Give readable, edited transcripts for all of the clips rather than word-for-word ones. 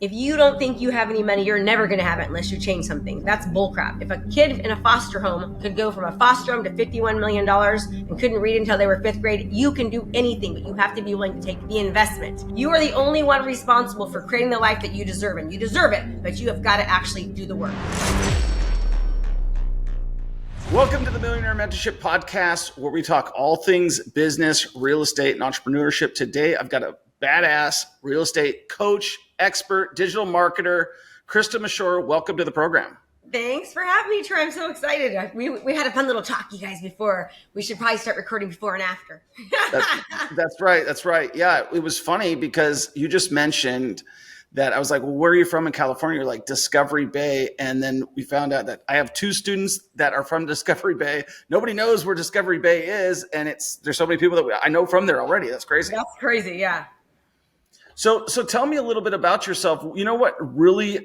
If you don't think you have any money, you're never going to have it unless you change something. That's bullcrap. If a kid in a foster home could go from a foster home to $51 million and couldn't read until they were fifth grade, you can do anything, but you have to be willing to take the investment. You are the only one responsible for creating the life that you deserve, and you deserve it, but you have got to actually do the work. Welcome to the Millionaire Mentorship Podcast, where we talk all things business, real estate, and entrepreneurship. Today, I've got a badass real estate coach, expert, digital marketer, Krista Mashore. Welcome to the program. Thanks for having me, Troy. I'm so excited. We had a fun little talk, you guys, before. We should probably start recording before and after. That's right. That's right. Yeah, it was funny because you just mentioned that. I was like, well, where are you from in California? You're like Discovery Bay. And then we found out that I have two students that are from Discovery Bay. Nobody knows where Discovery Bay is. And there's so many people that I know from there already. That's crazy. That's crazy. Yeah. So tell me a little bit about yourself. You know what really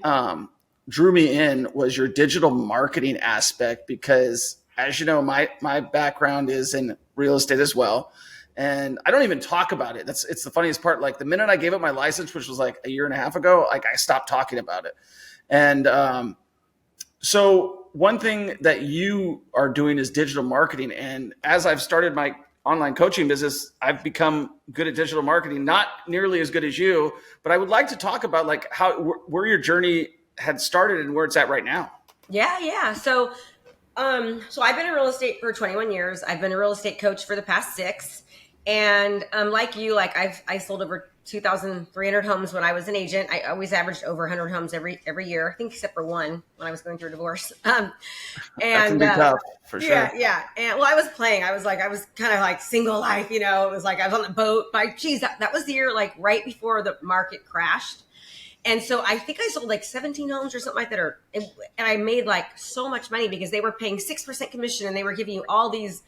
drew me in was your digital marketing aspect, because as you know, my background is in real estate as well. And I don't even talk about it. It's the funniest part. Like the minute I gave up my license, which was like a year and a half ago, like I stopped talking about it. And so one thing that you are doing is digital marketing. And as I've started my online coaching business, I've become good at digital marketing, not nearly as good as you, but I would like to talk about like where your journey had started and where it's at right now. Yeah. So I've been in real estate for 21 years. I've been a real estate coach for the past 6. And like you, like I sold over 2,300 homes when I was an agent. I always averaged over 100 homes every year, I think, except for one when I was going through a divorce. And that can be tough, for sure. Yeah. And well, I was playing. I was kind of like single life, It was like I was on the boat. That was the year like right before the market crashed. And so I think I sold like 17 homes or something like that. And I made like so much money because they were paying 6% commission and they were giving you all these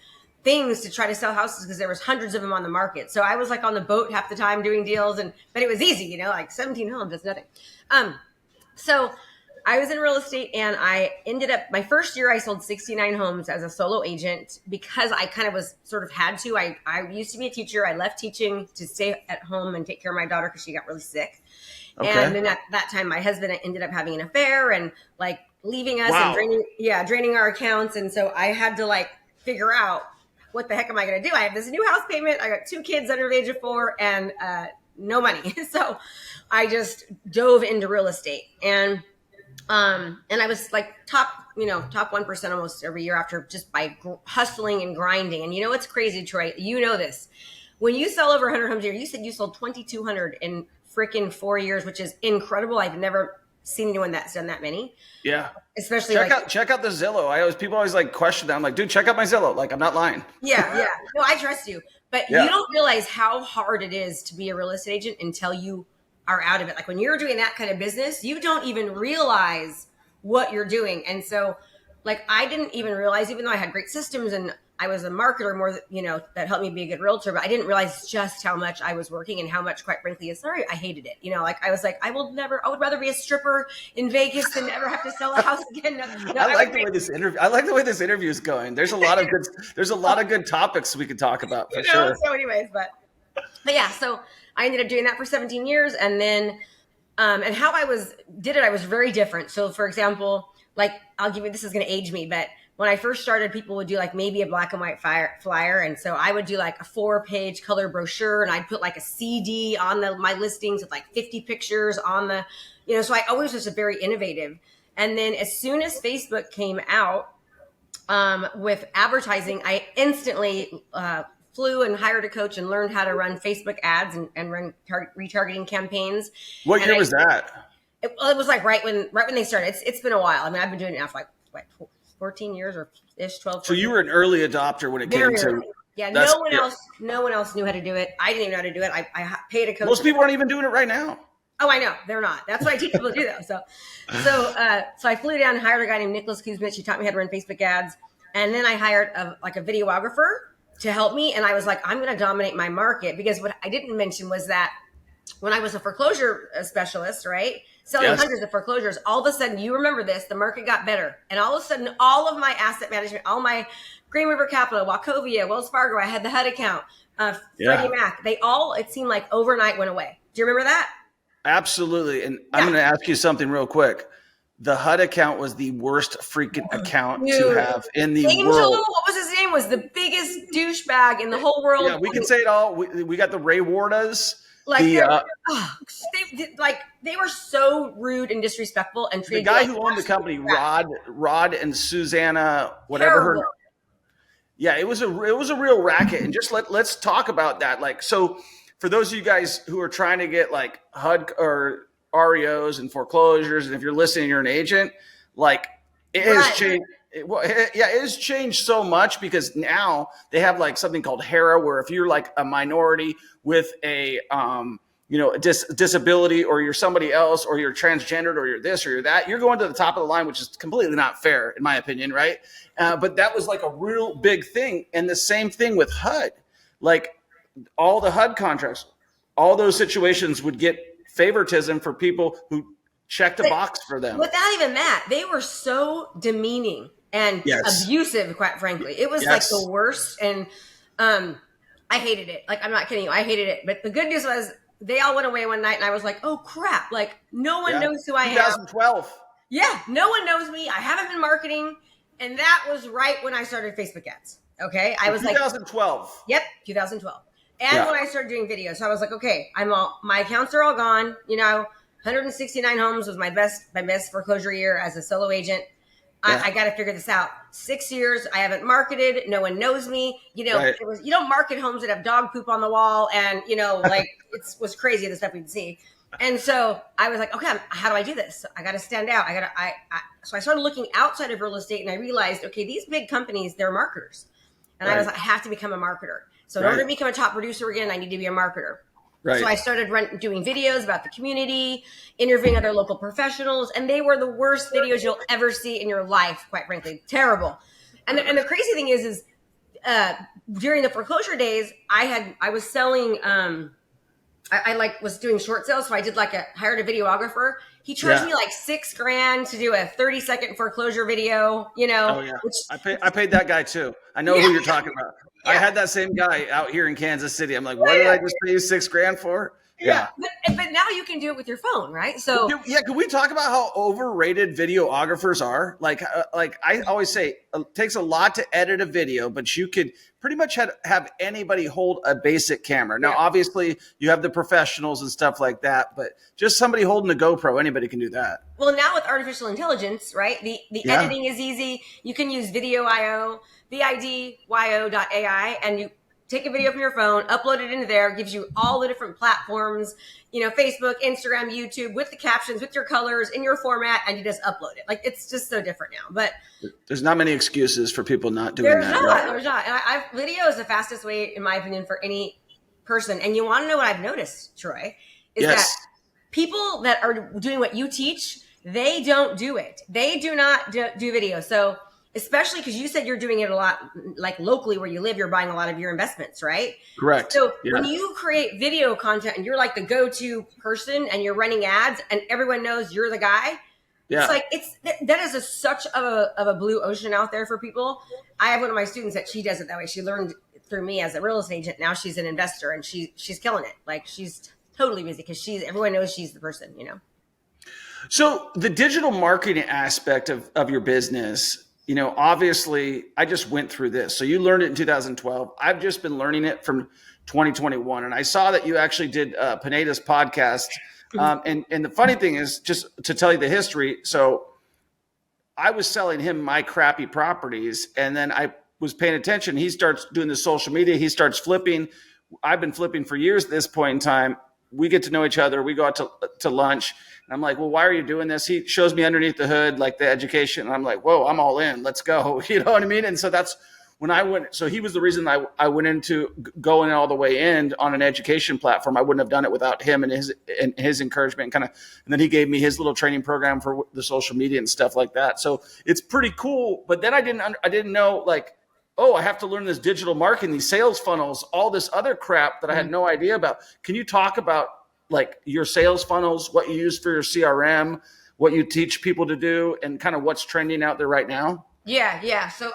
things to try to sell houses because there was hundreds of them on the market. So I was like on the boat half the time doing deals, but it was easy, like 17 homes, that's nothing. So I was in real estate and I ended up, my first year I sold 69 homes as a solo agent because I kind of was sort of had to. I used to be a teacher. I left teaching to stay at home and take care of my daughter because she got really sick. Okay. And then at that time, my husband ended up having an affair and like leaving us. Wow. And draining our accounts. And so I had to like figure out, what the heck am I going to do? I have this new house payment. I got 2 kids under the age of 4 and no money. So I just dove into real estate and I was like top 1% almost every year after just by hustling and grinding. And what's crazy, Troy, this, when you sell over 100 homes a year, you said you sold 2,200 in freaking 4 years, which is incredible. I've never seen anyone that's done that many. Yeah. Especially check out the Zillow. People always like question that. I'm like, dude, check out my Zillow. Like, I'm not lying. Yeah. No, I trust you. But you don't realize how hard it is to be a real estate agent until you are out of it. Like when you're doing that kind of business, you don't even realize what you're doing. And so like, I didn't even realize, even though I had great systems and I was a marketer more, that helped me be a good realtor, but I didn't realize just how much I was working and how much, quite frankly, I hated it. I was like, I would rather be a stripper in Vegas than ever have to sell a house again. I like the way this interview is going. There's a lot of good topics we could talk about for sure. So anyways, but yeah, so I ended up doing that for 17 years. And then, and how I was very different. So for example, like I'll give you, this is going to age me, but when I first started, people would do like maybe a black and white flyer. And so I would do like a 4-page color brochure and I'd put like a CD on my listings with like 50 pictures on the, so I always was very innovative. And then as soon as Facebook came out with advertising, I instantly flew and hired a coach and learned how to run Facebook ads and run retargeting campaigns. What year was that? It was like right when they started. It's been a while. I mean, I've been doing it now for like 14 years or ish, 12. So you were an early adopter when it came to. Yeah, no one else knew how to do it. I didn't even know how to do it. I paid a coach. Most people aren't even doing it right now. Oh, I know. They're not. That's what I teach people to do though. So I flew down and hired a guy named Nicholas Kuzmich. He taught me how to run Facebook ads. And then I hired a videographer to help me. And I was like, I'm going to dominate my market, because what I didn't mention was that when I was a foreclosure specialist, right? Selling hundreds of foreclosures, all of a sudden, you remember this, the market got better. And all of a sudden, all of my asset management, all my Green River Capital, Wachovia, Wells Fargo, I had the HUD account, Freddie Mac, they all, it seemed like overnight went away. Do you remember that? Absolutely. And I'm Yeah. going to ask you something real quick. The HUD account was the worst freaking account to Dude, have in the Angel, world. what was his name? Was the biggest douchebag in the whole world. Yeah, we can say it all. We got the rewardtas. Like The they were so rude and disrespectful and the treated guy you like who owned the company, Rod and Susanna, whatever terrible. her. Yeah, it was a real racket. And just let's talk about that. Like, so for those of you guys who are trying to get like HUD or REOs and foreclosures, and if you're listening, you're an agent, like it has changed. It has changed so much because now they have like something called HERA, where if you're like a minority with a disability, or you're somebody else, or you're transgendered, or you're this or you're that, you're going to the top of the line, which is completely not fair in my opinion, right? But that was like a real big thing. And the same thing with HUD, like all the HUD contracts, all those situations would get favoritism for people who checked a box for them. Without even that, they were so demeaning and abusive, quite frankly. It was like the worst. And I hated it. Like, I'm not kidding you. I hated it. But the good news was they all went away one night and I was like, oh crap. Like, no one knows who I am. 2012. Yeah, no one knows me. I haven't been marketing. And that was right when I started Facebook ads. Okay. I was 2012. Yep, 2012. And when I started doing videos. So I was like, okay, my accounts are all gone. 169 homes was my best foreclosure year as a solo agent. I got to figure this out. 6 years, I haven't marketed. No one knows me. You don't market homes that have dog poop on the wall, and like it was crazy the stuff we'd see. And so I was like, okay, how do I do this? So I got to stand out. So I started looking outside of real estate, and I realized, okay, these big companies, they're marketers, and I was like, I have to become a marketer. So in order to become a top producer again, I need to be a marketer. Right. So I started doing videos about the community, interviewing other local professionals, and they were the worst videos you'll ever see in your life, quite frankly. Terrible. And the crazy thing is during the foreclosure days, I was selling, I was doing short sales. So I did hired a videographer. He charged me like $6,000 to do a 30-second foreclosure video, Oh yeah. Which, I paid that guy too. I know who you're talking about. Yeah. I had that same guy out here in Kansas City. I'm like, what did I just pay you $6,000 for? Yeah. But now you can do it with your phone, right? So can we talk about how overrated videographers are? Like I always say, it takes a lot to edit a video, but you could pretty much have anybody hold a basic camera. Now, obviously, you have the professionals and stuff like that, but just somebody holding a GoPro, anybody can do that. Well, now with artificial intelligence, right? The editing is easy. You can use Video.io, VIDYO.ai, and you take a video from your phone, upload it into there, gives you all the different platforms, Facebook, Instagram, YouTube, with the captions, with your colors, in your format, and you just upload it. Like, it's just so different now. But there's not many excuses for people not doing that. There's not. And video is the fastest way, in my opinion, for any person. And you want to know what I've noticed, Troy, is that people that are doing what you teach, they don't do it. They do not do video. So especially because you said you're doing it a lot, like locally where you live, you're buying a lot of your investments, right? Correct. So when you create video content and you're like the go-to person and you're running ads and everyone knows you're the guy, it's like that is such of a blue ocean out there for people. I have one of my students that she does it that way. She learned through me as a real estate agent. Now she's an investor and she's killing it. Like, she's totally busy because everyone knows she's the person, So the digital marketing aspect of your business, obviously I just went through this. So you learned it in 2012. I've just been learning it from 2021. And I saw that you actually did Pineda's podcast. And the funny thing is, just to tell you the history. So I was selling him my crappy properties, and then I was paying attention. He starts doing the social media. He starts flipping. I've been flipping for years at this point in time. We get to know each other. We go out to lunch. And I'm like, well, why are you doing this? He shows me underneath the hood, like the education. And I'm like, whoa, I'm all in. Let's go. You know what I mean? And so that's when I went. So he was the reason I went into going all the way in on an education platform. I wouldn't have done it without him and his encouragement. And then he gave me his little training program for the social media and stuff like that. So it's pretty cool. But then I didn't know, like, oh, I have to learn this digital marketing, these sales funnels, all this other crap that I had no idea about. Can you talk about like your sales funnels, what you use for your CRM, what you teach people to do, and kind of what's trending out there right now? Yeah. So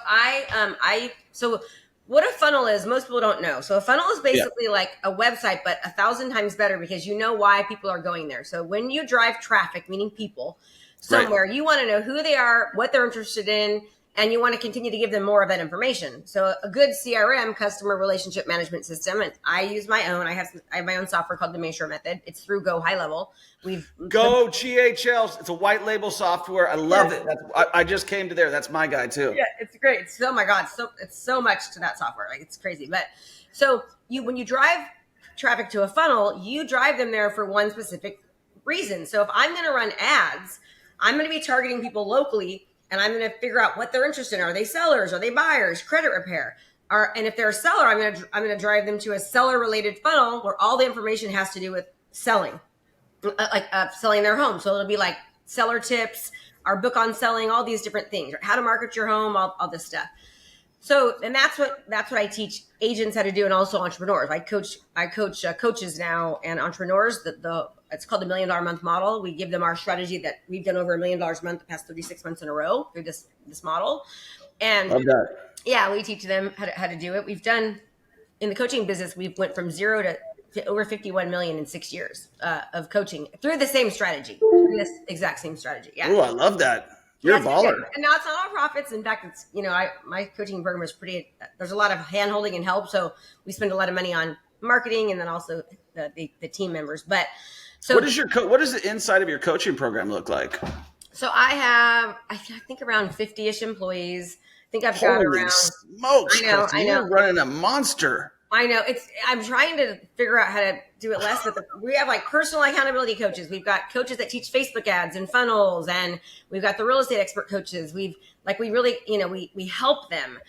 what a funnel is, most people don't know. So a funnel is Yeah. basically like a website, but 1,000 times better because you know why people are going there. So when you drive traffic, meaning people, somewhere, you want to know who they are, what they're interested in, and you want to continue to give them more of that information. So a good CRM, customer relationship management system, and I use my own. I have my own software called the Mashore method. It's through Go High Level. Go GHL. It's a white label software. I love it. I just came to there. That's my guy too. Yeah, it's great. It's, oh my God, it's so much to that software. Like it's crazy. But so when you drive traffic to a funnel, you drive them there for one specific reason. So if I'm going to run ads, I'm going to be targeting people locally, and I'm going to figure out what they're interested in. Are they sellers? Are they buyers? Credit repair? And if they're a seller, I'm going to drive them to a seller related funnel where all the information has to do with selling, selling their home. So it'll be like seller tips, our book on selling, all these different things, how to market your home, all this stuff. So, and that's what I teach agents how to do, and also entrepreneurs. I coach coaches now and entrepreneurs. It's called the $1 Million Month model. We give them our strategy that we've done over $1 million a month the past 36 months in a row through this model. And Love that. Yeah, we teach them how to do it. We've done in the coaching business. We've went from 0 to over 51 million in 6 years of coaching through the same strategy, this exact same strategy. Yeah. Oh, I love that. You're a baller. And now it's not all profits. In fact, it's, my coaching program is there's a lot of hand holding and help. So we spend a lot of money on marketing and then also the team members. But so what does the inside of your coaching program look like? So I have, I think around 50-ish employees. I think I've got around smokes. I know. You're running a monster. I know. I'm trying to figure out how to do it less, but we have like personal accountability coaches. We've got coaches that teach Facebook ads and funnels, and we've got the real estate expert coaches. We really, we help them.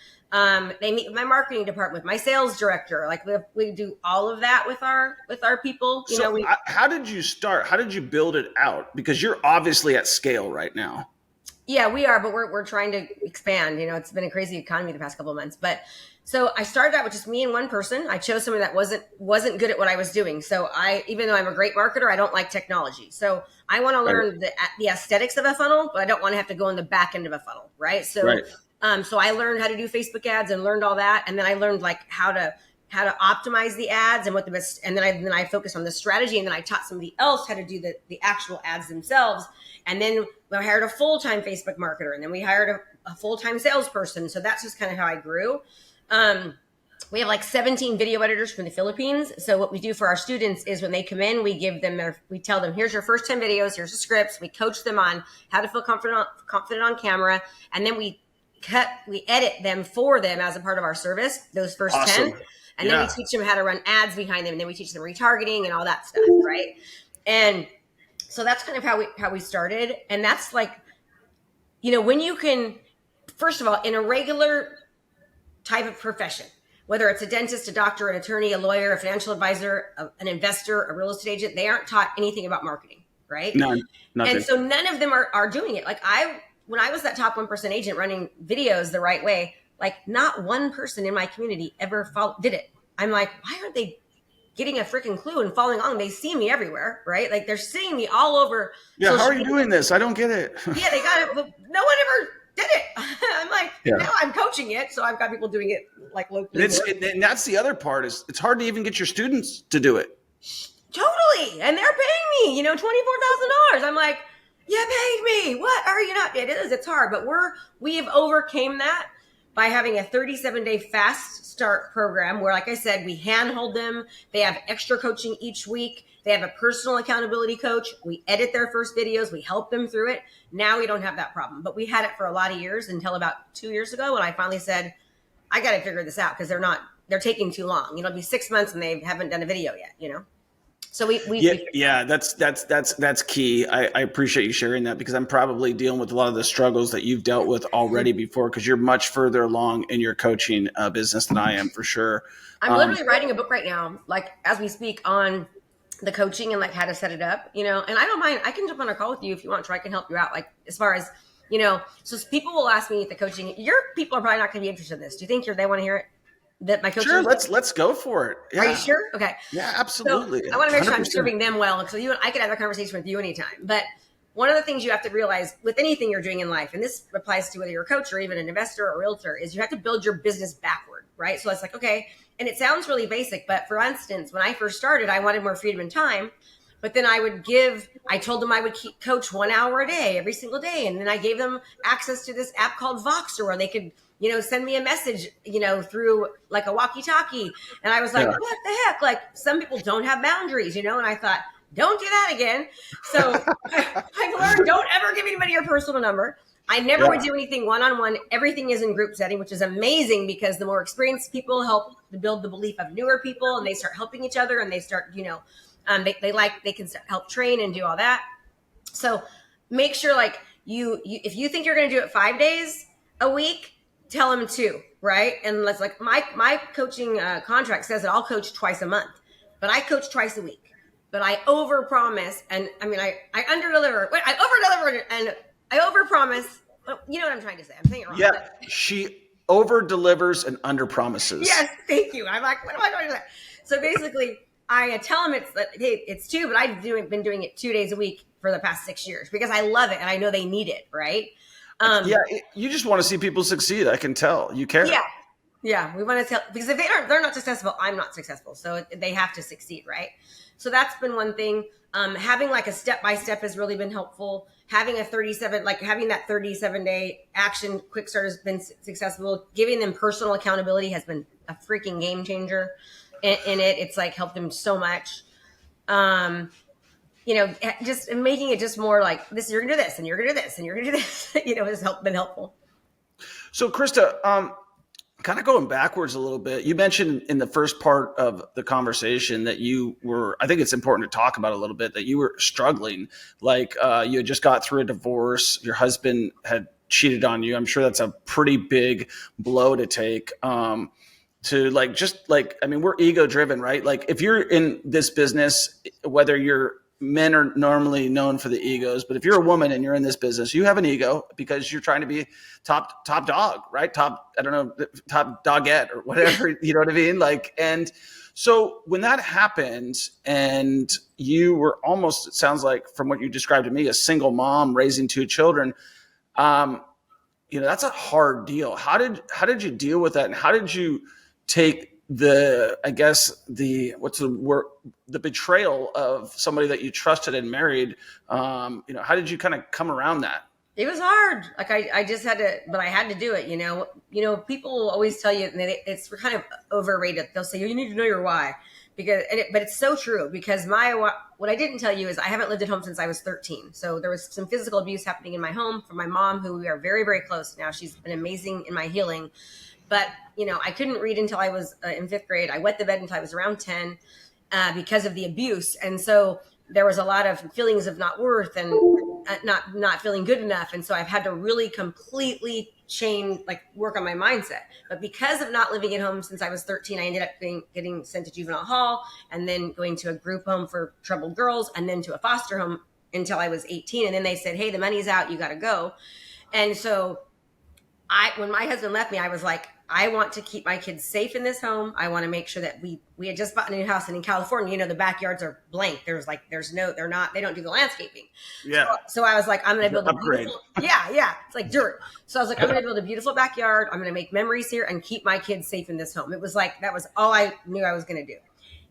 They meet with my marketing department, my sales director. Like we do all of that with our people. How did you start? How did you build it out? Because you're obviously at scale right now. Yeah, we are, but we're trying to expand. It's been a crazy economy the past couple of months. But so I started out with just me and one person. I chose someone that wasn't good at what I was doing. So even though I'm a great marketer, I don't like technology. So I want to learn the aesthetics of a funnel, but I don't want to have to go in the back end of a funnel, right? So so I learned how to do Facebook ads and learned all that, and then I learned like how to optimize the ads and what the best, and then I focused on the strategy, and then I taught somebody else how to do the actual ads themselves. And then we hired a full-time Facebook marketer, and then we hired a full-time salesperson. So that's just kind of how I grew. We have like 17 video editors from the Philippines. So what we do for our students is when they come in, we tell them, here's your first 10 videos, here's the scripts. We coach them on how to feel confident on camera. And then we edit them for them as a part of our service, those first 10. And then we teach them how to run ads behind them. And then we teach them retargeting and all that stuff. Right. And so that's kind of how we started. And that's like, when you can, first of all, in a regular type of profession, whether it's a dentist, a doctor, an attorney, a lawyer, a financial advisor, an investor, a real estate agent, they aren't taught anything about marketing, right? None. Nothing. And so none of them are doing it. Like when I was that top 1% agent running videos the right way, like not one person in my community ever did it. I'm like, why aren't they getting a freaking clue and following on? They see me everywhere, right? Like they're seeing me all over. Yeah, how are you doing this? I don't get it. Yeah, they got it, but no one ever did it. I'm like, now I'm coaching it, so I've got people doing it like locally. And that's the other part is it's hard to even get your students to do it. Totally, and they're paying me, $24,000. I'm like, you paid me. What are you not? It is. It's hard, but we have overcame that by having a 37-day fast start program where, like I said, we handhold them. They have extra coaching each week. They have a personal accountability coach. We edit their first videos. We help them through it. Now we don't have that problem, but we had it for a lot of years until about 2 years ago when I finally said, I got to figure this out because they're taking too long. It'll be 6 months and they haven't done a video yet, So that's key. I appreciate you sharing that because I'm probably dealing with a lot of the struggles that you've dealt with already before because you're much further along in your coaching business than I am for sure. I'm literally writing a book right now, like as we speak, on the coaching and like how to set it up, and I don't mind. I can jump on a call with you if you want to. I can help you out. Like as far as, so people will ask me at the coaching, your people are probably not going to be interested in this. Do you think they want to hear it? That my coaching. Sure, let's go for it. Yeah. Are you sure? Okay. Yeah, absolutely. So I want to make sure I'm serving them well. So I could have a conversation with you anytime. But one of the things you have to realize with anything you're doing in life, and this applies to whether you're a coach or even an investor or a realtor, is you have to build your business backward, right? So it's like, okay, and it sounds really basic, but for instance, when I first started, I wanted more freedom and time. But then I told them I would coach 1 hour a day, every single day. And then I gave them access to this app called Voxer where they could, send me a message, through like a walkie talkie. And I was like, what the heck? Like some people don't have boundaries, and I thought, don't do that again. So I've learned, don't ever give anybody your personal number. I never would do anything one-on-one. Everything is in group setting, which is amazing because the more experienced people help to build the belief of newer people, and they start helping each other, and they start, they can help train and do all that. So make sure like you if you think you're going to do it 5 days a week, tell them 2, right? And let's like my coaching contract says that I'll coach twice a month, but I coach twice a week. But I overpromise, and I mean I underdeliver. Wait, I overdeliver and I overpromise. You know what I'm trying to say? I'm saying it wrong. Yeah, she over delivers and under promises. Yes, thank you. I'm like, what am I going to say? So basically, I tell them it's 2, but I've been doing it 2 days a week for the past 6 years because I love it and I know they need it, right? You just want to see people succeed. I can tell you care. Yeah. We want to tell, because if they're not successful, I'm not successful. So they have to succeed, right? So that's been one thing. Having like a step-by-step has really been helpful. Having having that 37-day action quick start has been successful. Giving them personal accountability has been a freaking game changer in it. It's like helped them so much. Just making it just more like this, you're going to do this and you're going to do this and you're going to do this, has been helpful. So Krista, kind of going backwards a little bit, you mentioned in the first part of the conversation that you were, I think it's important to talk about a little bit, that you were struggling. Like you had just got through a divorce. Your husband had cheated on you. I'm sure that's a pretty big blow to take. We're ego driven, right? Like if you're in this business, whether men are normally known for the egos, but if you're a woman and you're in this business, you have an ego because you're trying to be top dog, right? Top dogette or whatever, you know what I mean? Like, and so when that happened and you were almost, it sounds like from what you described to me, a single mom raising 2 children, that's a hard deal. How did you deal with that? And how did you take the betrayal of somebody that you trusted and married? How did you kind of come around that? It was hard. Like I just had to, but I had to do it. People always tell you, and it's kind of overrated. They'll say, you need to know your why, but it's so true because what I didn't tell you is I haven't lived at home since I was 13. So there was some physical abuse happening in my home from my mom, who we are very, very close now. She's been amazing in my healing. But, I couldn't read until I was in 5th grade. I wet the bed until I was around 10 because of the abuse. And so there was a lot of feelings of not worth and not feeling good enough. And so I've had to really completely work on my mindset. But because of not living at home since I was 13, I ended up getting sent to juvenile hall and then going to a group home for troubled girls and then to a foster home until I was 18. And then they said, hey, the money's out, you got to go. And so when my husband left me, I was like, I want to keep my kids safe in this home. I want to make sure that we had just bought a new house, and in California, the backyards are blank. They don't do the landscaping. Yeah. So I was like, I'm going to build a beautiful, yeah. It's like dirt. So I was like, I'm going to build a beautiful backyard. I'm going to make memories here and keep my kids safe in this home. It was like, that was all I knew I was going to do.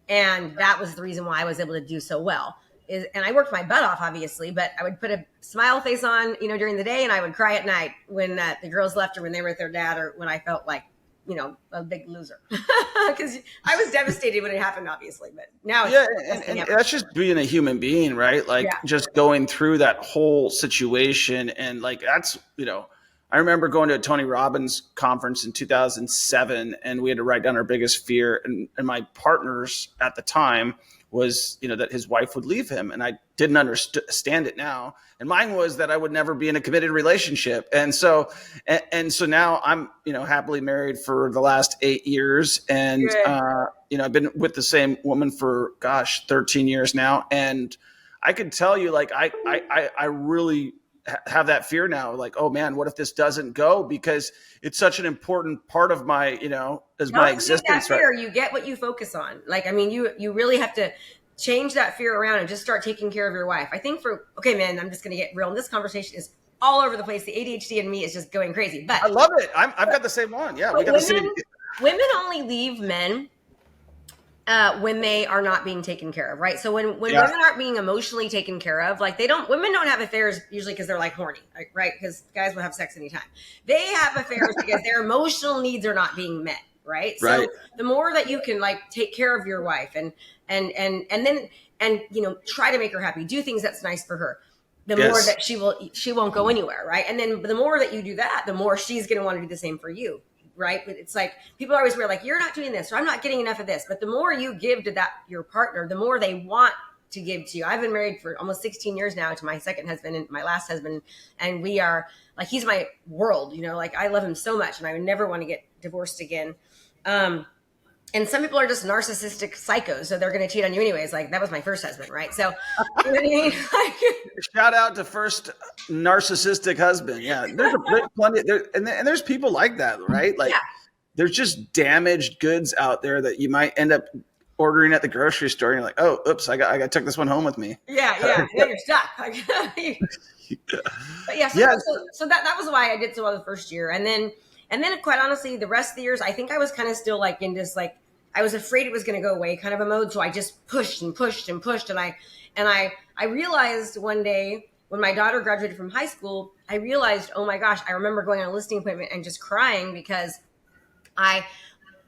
And that was the reason why I was able to do so well. And I worked my butt off, obviously, but I would put a smile face on, during the day, and I would cry at night when the girls left or when they were with their dad or when I felt like, a big loser. Because I was devastated when it happened, obviously, but now it's and that's just being a human being, right? Like just going through that whole situation, and like that's I remember going to a Tony Robbins conference in 2007, and we had to write down our biggest fear, and my partners at the time was, that his wife would leave him. And I didn't understand it now. And mine was that I would never be in a committed relationship. And so now I'm, happily married for the last 8 years. And, I've been with the same woman for 13 years now. And I could tell you, like, I really have that fear now, like, oh man, what if this doesn't go? Because it's such an important part of my, my existence. That fear, you get what you focus on. Like, I mean, you really have to change that fear around and just start taking care of your wife. I think okay, man, I'm just going to get real. And this conversation is all over the place. The ADHD in me is just going crazy. But I love it. I've got the same one. Yeah, we got the same. Women only leave men when they are not being taken care of, right? So when women aren't being emotionally taken care of, like women don't have affairs usually because they're like horny, right? Because guys will have sex anytime. They have affairs because their emotional needs are not being met, right? So the more that you can like take care of your wife and then try to make her happy, do things that's nice for her, the more that she won't go anywhere, right? And then the more that you do that, the more she's going to want to do the same for you. Right. But it's like people are always weird, like, you're not doing this, or I'm not getting enough of this. But the more you give to your partner, the more they want to give to you. I've been married for almost 16 years now to my second husband and my last husband. And we are like, he's my world, like I love him so much and I would never want to get divorced again. And some people are just narcissistic psychos, so they're going to cheat on you anyways. Like, that was my first husband, right? So, you know what I mean? Shout out to first narcissistic husband. Yeah, there's plenty there, and there's people like that, right? Like, there's just damaged goods out there that you might end up ordering at the grocery store, and you're like, oh, oops, I took this one home with me. Yeah, and then you're stuck. But so that was why I did so well the first year, and then quite honestly, the rest of the years, I think I was kind of still like in this, like, I was afraid it was going to go away kind of a mode. So I just pushed and pushed and pushed. And I realized one day when my daughter graduated from high school, I realized, oh my gosh, I remember going on a listing appointment and just crying because I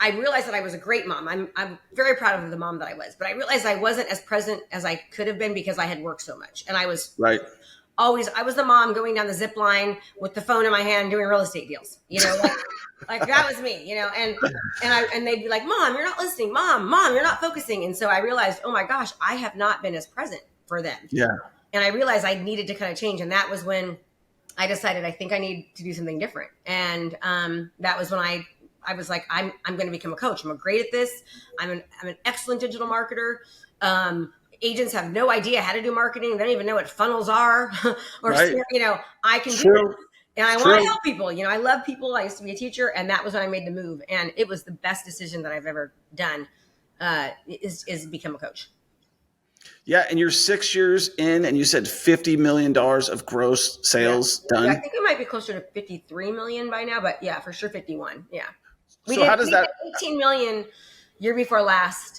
realized that I was a great mom. I'm very proud of the mom that I was, but I realized I wasn't as present as I could have been because I had worked so much. And I was I was the mom going down the zip line with the phone in my hand doing real estate deals, like that was me, and they'd be like, Mom, you're not listening. Mom, you're not focusing. And so I realized, oh my gosh, I have not been as present for them. Yeah. And I realized I needed to kind of change. And that was when I decided, I think I need to do something different. And that was when I was like, I'm going to become a coach. I'm great at this. I'm an excellent digital marketer. Agents have no idea how to do marketing. They don't even know what funnels are or, I can do it. And I want to help people. I love people. I used to be a teacher, and that was when I made the move. And it was the best decision that I've ever done, is become a coach. Yeah. And you're 6 years in, and you said $50 million of gross sales done. Yeah, I think it might be closer to 53 million by now, but yeah, for sure 51. Yeah. We did 18 million year before last.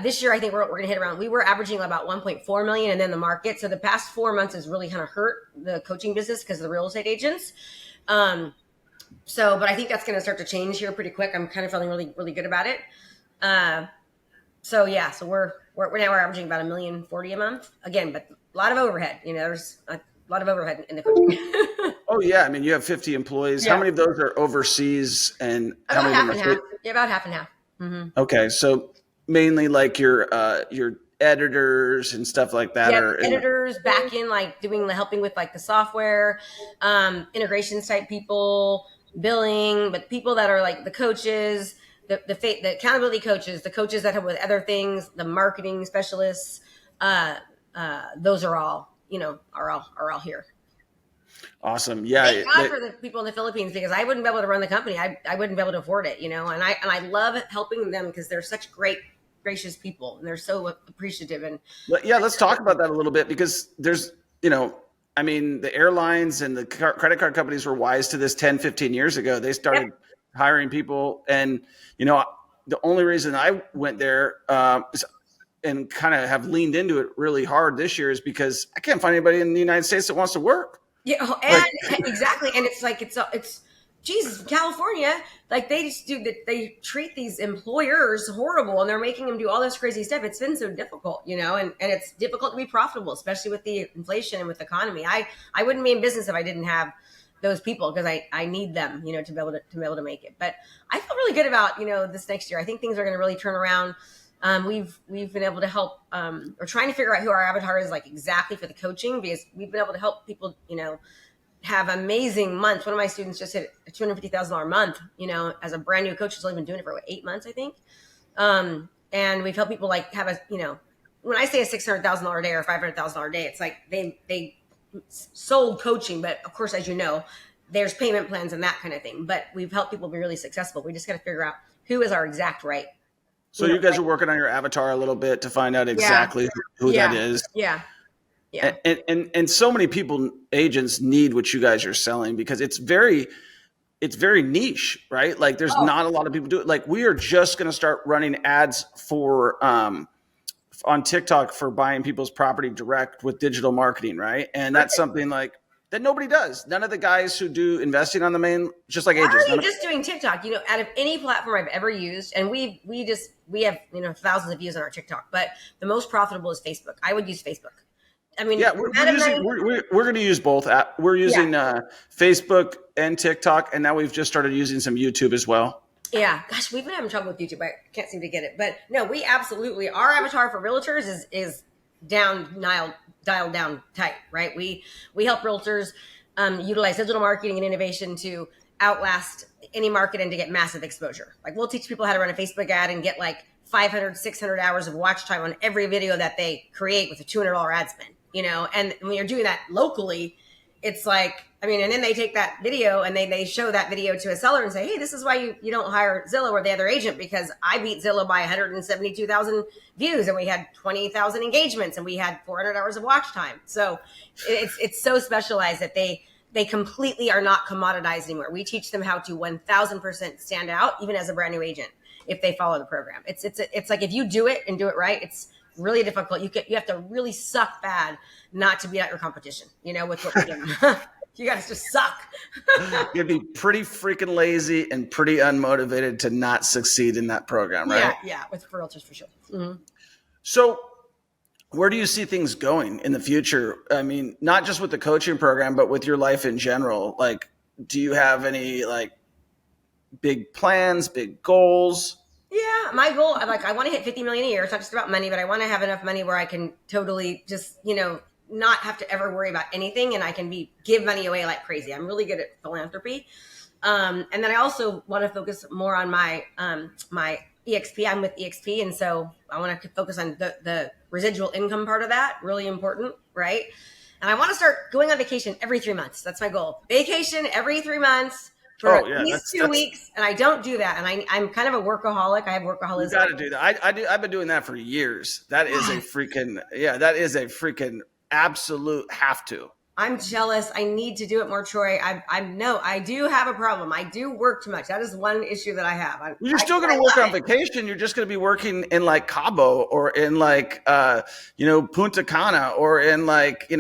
This year, I think we're going to hit around, we were averaging about 1.4 million, and then the market. So the past 4 months has really kind of hurt the coaching business because of the real estate agents. But I think that's going to start to change here pretty quick. I'm kind of feeling really, really good about it. So we're now averaging about $1,040,000 a month again, but a lot of overhead, there's a lot of overhead in the coaching. Oh yeah. I mean, you have 50 employees. Yeah. How many of those are overseas and how many? Half and half. Yeah, about half and half. Mm-hmm. Okay. So mainly like your editors and stuff like that. Yeah, editors back in, like helping with like the software, integrations type people, billing, but people that are like the coaches, the accountability coaches, the coaches that help with other things, the marketing specialists, those are all, are all here. Awesome. Yeah. Thank God for the people in the Philippines, because I wouldn't be able to run the company. I wouldn't be able to afford it, and I love helping them because they're such gracious people, and they're so appreciative. And yeah, let's talk about that a little bit, because there's, I mean, the airlines and the credit card companies were wise to this 10, 15 years ago. They started hiring people. And, the only reason I went there and kind of have leaned into it really hard this year is because I can't find anybody in the United States that wants to work. Yeah. And exactly. And it's like, it's Jesus, California, like they just do that. They treat these employers horrible, and they're making them do all this crazy stuff. It's been so difficult, and it's difficult to be profitable, especially with the inflation and with the economy. I wouldn't be in business if I didn't have those people, because I need them, to be able to make it. But I feel really good about, this next year. I think things are going to really turn around. We've been able to help, we're trying to figure out who our avatar is, like exactly for the coaching, because we've been able to help people, have amazing months. One of my students just hit a $250,000 a month, as a brand new coach who's only been doing it for 8 months, I think. And we've helped people like have when I say a $600,000 a day or $500,000 a day, it's like they sold coaching, but of course, as you know, there's payment plans and that kind of thing. But we've helped people be really successful. We just got to figure out who is our exact right. So you guys are working on your avatar a little bit to find out exactly who that is. Yeah. And so many people, agents, need what you guys are selling because it's very niche, right? Like there's not a lot of people do it. Like we are just going to start running ads for on TikTok for buying people's property direct with digital marketing, right? And that's something like that nobody does. None of the guys who do investing on the main, just like agents. Why are you just doing TikTok? You know, out of any platform I've ever used, and we have, you know, thousands of views on our TikTok, but the most profitable is Facebook. I would use Facebook. I mean, yeah, we're going to use both. We're using Facebook and TikTok, and now we've just started using some YouTube as well. Yeah, gosh, we've been having trouble with YouTube. I can't seem to get it, but no, we absolutely, our avatar for realtors is dialed down tight, right? We help realtors utilize digital marketing and innovation to outlast any market and to get massive exposure. Like we'll teach people how to run a Facebook ad and get like 500, 600 hours of watch time on every video that they create with a $200 ad spend, you know? And when you're doing that locally, it's like, I mean, and then they take that video and they show that video to a seller and say, hey, this is why you don't hire Zillow or the other agent, because I beat Zillow by 172,000 views and we had 20,000 engagements and we had 400 hours of watch time. So it's so specialized that they completely are not commoditized anymore. We teach them how to 1000% stand out, even as a brand new agent, if they follow the program. It's like, if you do it and do it right, it's really difficult. You have to really suck bad not to be at your competition, you know, with what we do. You guys just suck. You'd be pretty freaking lazy and pretty unmotivated to not succeed in that program, right? Yeah, with realtors for sure. Mm-hmm. So where do you see things going in the future? I mean, not just with the coaching program, but with your life in general. Like, do you have any like big plans, big goals? Yeah, my goal, I want to hit 50 million a year. It's not just about money, but I want to have enough money where I can totally just, you know, not have to ever worry about anything, and I can give money away like crazy. I'm really good at philanthropy. And then I also want to focus more on my my EXP. I'm with EXP, and so I want to focus on the residual income part of that. Really important, right? And I want to start going on vacation every 3 months. That's my goal. Vacation every 3 months. For at least 2 weeks, and I don't do that. And I'm kind of a workaholic. I have workaholism. You got to do that. I've been doing that for years. That is a freaking absolute have to. I'm jealous. I need to do it more, Troy. I do have a problem. I do work too much. That is one issue that I have. You're still going to work on vacation. You're just going to be working in like Cabo or in like, Punta Cana or in like,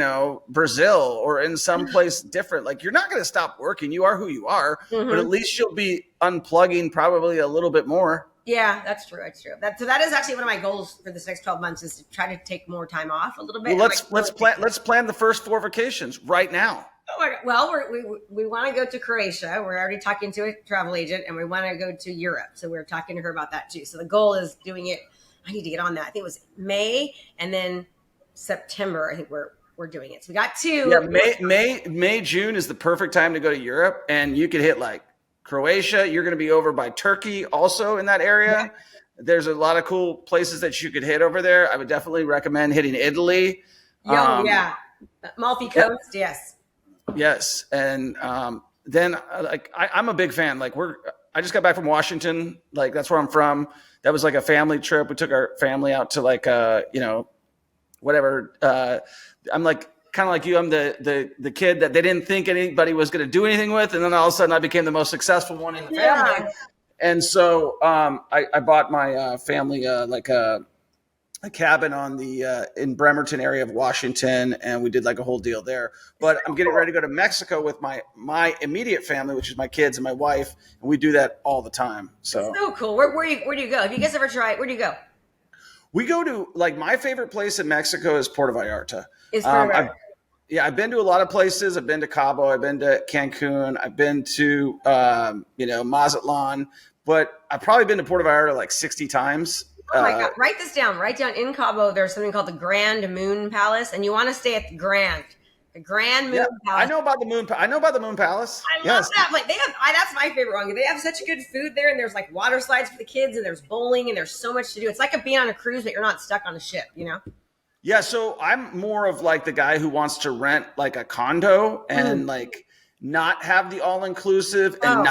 Brazil or in some place different. Like you're not going to stop working. You are who you are, but at least you'll be unplugging probably a little bit more. Yeah, that's true. That's true. So that is actually one of my goals for this next 12 months is to try to take more time off a little bit. Well, let's plan the first 4 vacations right now. Oh my God. Well, we want to go to Croatia. We're already talking to a travel agent, and we want to go to Europe. So we're talking to her about that too. So the goal is doing it. I need to get on that. I think it was May and then September. I think we're doing it. So we got 2. Yeah, May, June is the perfect time to go to Europe, and you could hit like Croatia. You're going to be over by Turkey also in that area. Yeah. There's a lot of cool places that you could hit over there. I would definitely recommend hitting Italy. Yeah. Amalfi Coast. Yeah. Yes. And then I'm a big fan. Like I just got back from Washington. Like that's where I'm from. That was like a family trip. We took our family out to like, whatever. I'm like, kind of like you, I'm the kid that they didn't think anybody was going to do anything with. And then all of a sudden I became the most successful one in the family. Yeah. And so I bought my family like a cabin on in Bremerton area of Washington. And we did like a whole deal there. But I'm getting ready to go to Mexico with my immediate family, which is my kids and my wife. And we do that all the time. So cool. Where do you go? Have you guys ever tried? Where do you go? We go to like my favorite place in Mexico is Puerto Vallarta. I've been to a lot of places. I've been to Cabo. I've been to Cancun. I've been to, Mazatlan. But I've probably been to Puerto Vallarta like 60 times. Oh, my God. Write this down. Write down in Cabo, there's something called the Grand Moon Palace. And you want to stay at the Grand Moon Palace. I know about the Moon Palace. I love that place. That's my favorite one. They have such good food there. And there's like water slides for the kids. And there's bowling. And there's so much to do. It's like being on a cruise, but you're not stuck on a ship, you know? Yeah, so I'm more of like the guy who wants to rent like a condo and like not have the all inclusive and Oh,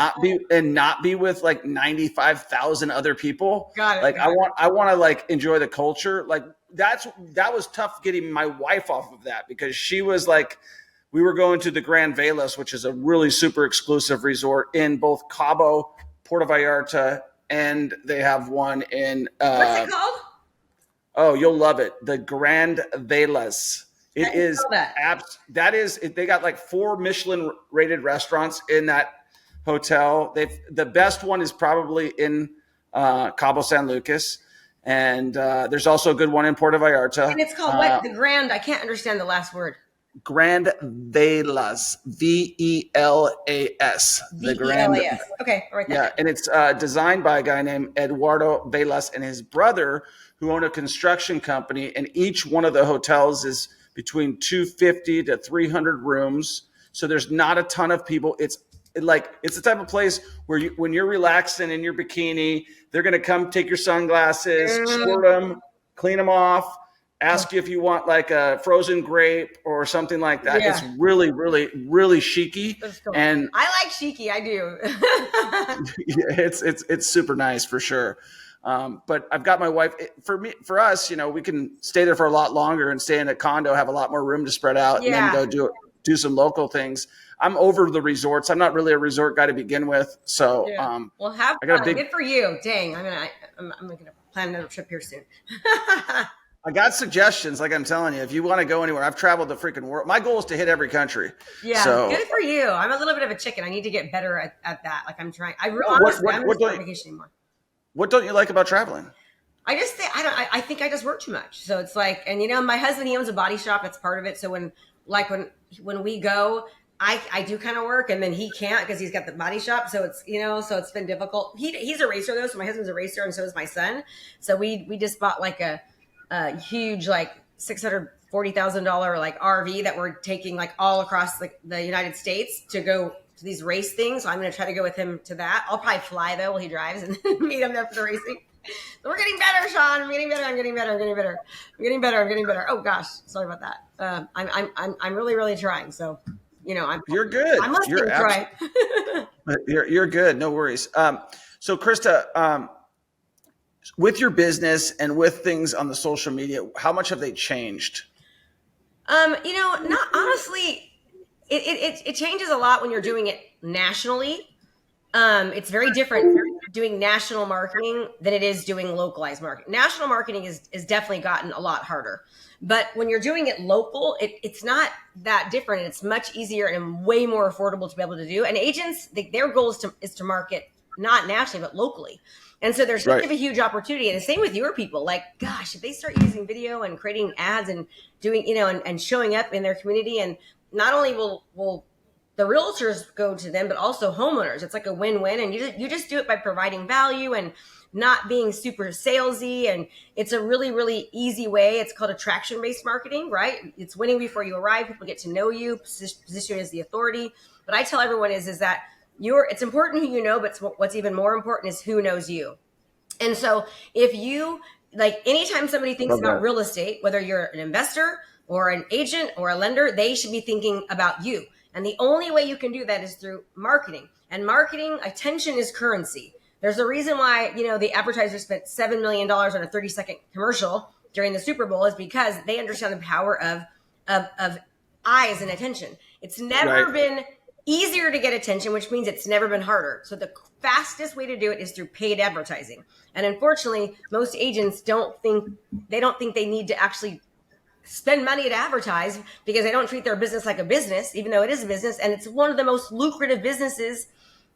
not be with like 95,000 other people. got it. Like I want to like enjoy the culture. Like that was tough getting my wife off of that, because she was like, we were going to the Grand Velas, which is a really super exclusive resort in both Cabo, Puerto Vallarta, and they have one in What's it called? oh, you'll love it, the Grand Velas. How It do you is spell that? that is, they got like 4 Michelin rated restaurants in that hotel. The best one is probably in Cabo San Lucas, and there's also a good one in Puerto Vallarta. And it's called what? The Grand. I can't understand the last word. Grand Velas, Velas, the Grand. VELAS. Okay, I'll write that. Yeah, and it's designed by a guy named Eduardo Velas and his brother, who own a construction company. And each one of the hotels is between 250 to 300 rooms. So there's not a ton of people. It's the type of place where when you're relaxing in your bikini, they're going to come take your sunglasses, squirt them, clean them off, ask you if you want like a frozen grape or something like that. Yeah. It's really, really, really chicy. Cool. And I like chicy. I do. it's super nice for sure. But I've got my wife. For us, we can stay there for a lot longer and stay in a condo, have a lot more room to spread out, and then go do some local things. I'm over the resorts. I'm not really a resort guy to begin with. So, well, have fun. Good for you. Dang, I'm gonna plan another trip here soon. I got suggestions, like I'm telling you. If you want to go anywhere, I've traveled the freaking world. My goal is to hit every country. Yeah, so, good for you. I'm a little bit of a chicken. I need to get better at that. Like I'm trying. I'm just not on vacation anymore. What don't you like about traveling? I just think I think I just work too much. So it's like, and my husband, he owns a body shop. That's part of it. So when we go, I do kind of work, and then he can't because he's got the body shop. So it's so it's been difficult. He's a racer though, so my husband's a racer, and so is my son. So we just bought like a huge like $640,000 like RV that we're taking like all across the United States to go to these race things. So I'm going to try to go with him to that. I'll probably fly though while he drives and meet him there for the racing. We're getting better, Sean. I'm getting better. I'm getting better. I'm getting better. I'm getting better. I'm getting better. Oh gosh, sorry about that. I'm really, really trying. So, you're good. I'm listening. Try. You're good. No worries. So Krista, with your business and with things on the social media, how much have they changed? Not honestly, it changes a lot when you're doing it nationally. It's very different doing national marketing than it is doing localized marketing. National marketing is definitely gotten a lot harder, but when you're doing it local, it's not that different. It's much easier and way more affordable to be able to do. And agents, their goal is to market not nationally, but locally. And so there's a huge opportunity. And the same with your people. Like, gosh, if they start using video and creating ads and doing, and showing up in their community, and not only will the realtors go to them, but also homeowners. It's like a win-win. And you just do it by providing value and not being super salesy. And it's a really, really easy way. It's called attraction-based marketing, right? It's winning before you arrive. People get to know you, position you as the authority. But I tell everyone is that it's important who you know, but what's even more important is who knows you. And so if you, like, anytime somebody thinks about real estate, whether you're an investor or an agent or a lender, they should be thinking about you. And the only way you can do that is through marketing. And marketing, attention is currency. There's a reason why, the advertiser spent $7 million on a 30-second commercial during the Super Bowl, is because they understand the power of eyes and attention. It's never been easier to get attention, which means it's never been harder. So the fastest way to do it is through paid advertising. And unfortunately, most agents don't think they need to actually spend money to advertise, because they don't treat their business like a business, even though it is a business. And it's one of the most lucrative businesses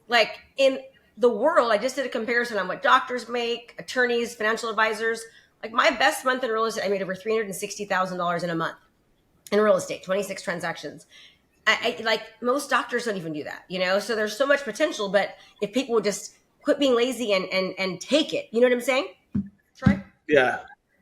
like in the world. I just did a comparison on what doctors make, attorneys, financial advisors. Like my best month in real estate, I made over $360,000 in a month in real estate, 26 transactions. I like most doctors don't even do that, so there's so much potential. But if people would just quit being lazy and take it, you know what I'm saying? Troy? Yeah,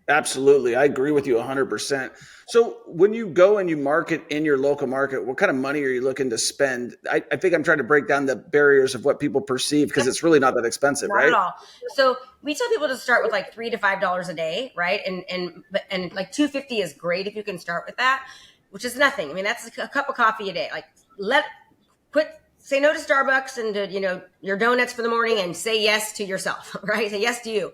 absolutely. I agree with you 100%. So when you go and you market in your local market, what kind of money are you looking to spend? I think I'm trying to break down the barriers of what people perceive, because it's really not that expensive, not right? At all. So we tell people to start with like $3 to $5 a day, right? And like $250 is great if you can start with that, which is nothing. I mean, that's a cup of coffee a day. Like say no to Starbucks and to, your donuts for the morning, and say yes to yourself, right? Say yes to you.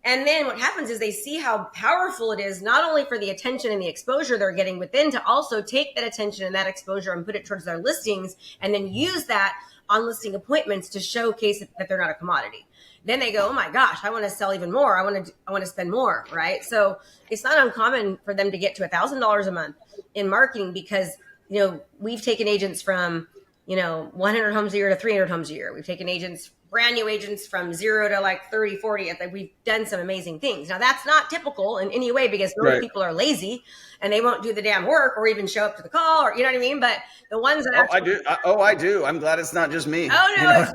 And then what happens is they see how powerful it is, not only for the attention and the exposure they're getting, but then to also take that attention and that exposure and put it towards their listings, and then use that on listing appointments to showcase that they're not a commodity. Then they go, oh my gosh, I want to sell even more. I want to spend more, right? So it's not uncommon for them to get to $1,000 a month in marketing, because, we've taken agents from, 100 homes a year to 300 homes a year. We've taken brand new agents from 0 to like 30, 40. We've done some amazing things. Now, that's not typical in any way, because most people are lazy and they won't do the damn work or even show up to the call, or, you know what I mean? But the ones that I do. I'm glad it's not just me. Oh, no,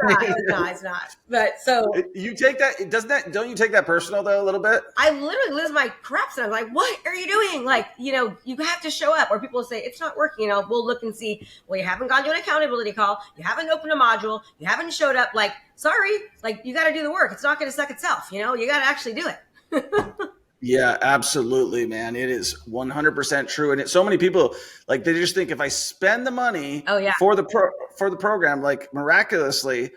it's not. But so you take that, don't you take that personal though, a little bit? I literally lose my craps, and I'm like, what are you doing? Like, you have to show up. Or people will say, it's not working. We'll look and see, well, you haven't gone to an accountability call. You haven't opened a module. You haven't showed up. Like, sorry, like, you got to do the work. It's not going to suck itself. You got to actually do it. Yeah, absolutely, man. It is 100% true. And so many people, like, they just think if I spend the money for the program, like, miraculously,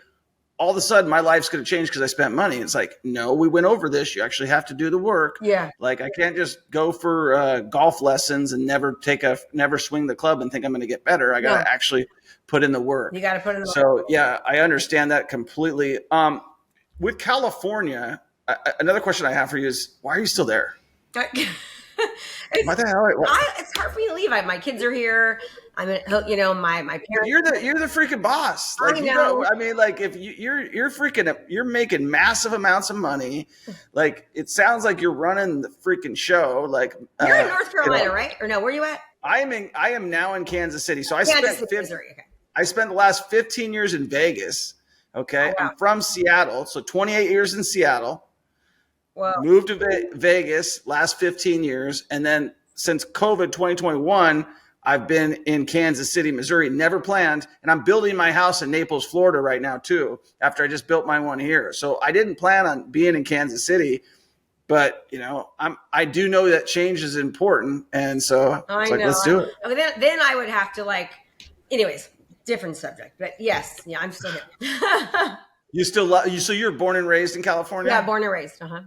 all of a sudden my life's going to change because I spent money. It's like, no, we went over this. You actually have to do the work. Yeah. Like, I can't just go for golf lessons and never swing the club and think I'm going to get better. I got to actually put in the work. You got to put in the work. So yeah, I understand that completely. With California, another question I have for you is, why are you still there? Why the hell? It's hard for me to leave. My kids are here. My parents. You're the freaking boss. Like, I know. Like, if you're making massive amounts of money. Like, it sounds like you're running the freaking show. Like, you're in North Carolina, right? Or no? Where are you at? I am now in Kansas City. So I spent the last 15 years in Vegas. Okay, oh, wow. I'm from Seattle, so 28 years in Seattle. Wow. Moved to Vegas last 15 years. And then since COVID 2021, I've been in Kansas City, Missouri, never planned. And I'm building my house in Naples, Florida right now too, after I just built my one here. So I didn't plan on being in Kansas City, but I do know that change is important. And so it's like, let's do it. Then I would have to anyways, different subject, but yes, yeah, I'm still here. So you're born and raised in California? Yeah, born and raised. Uh-huh.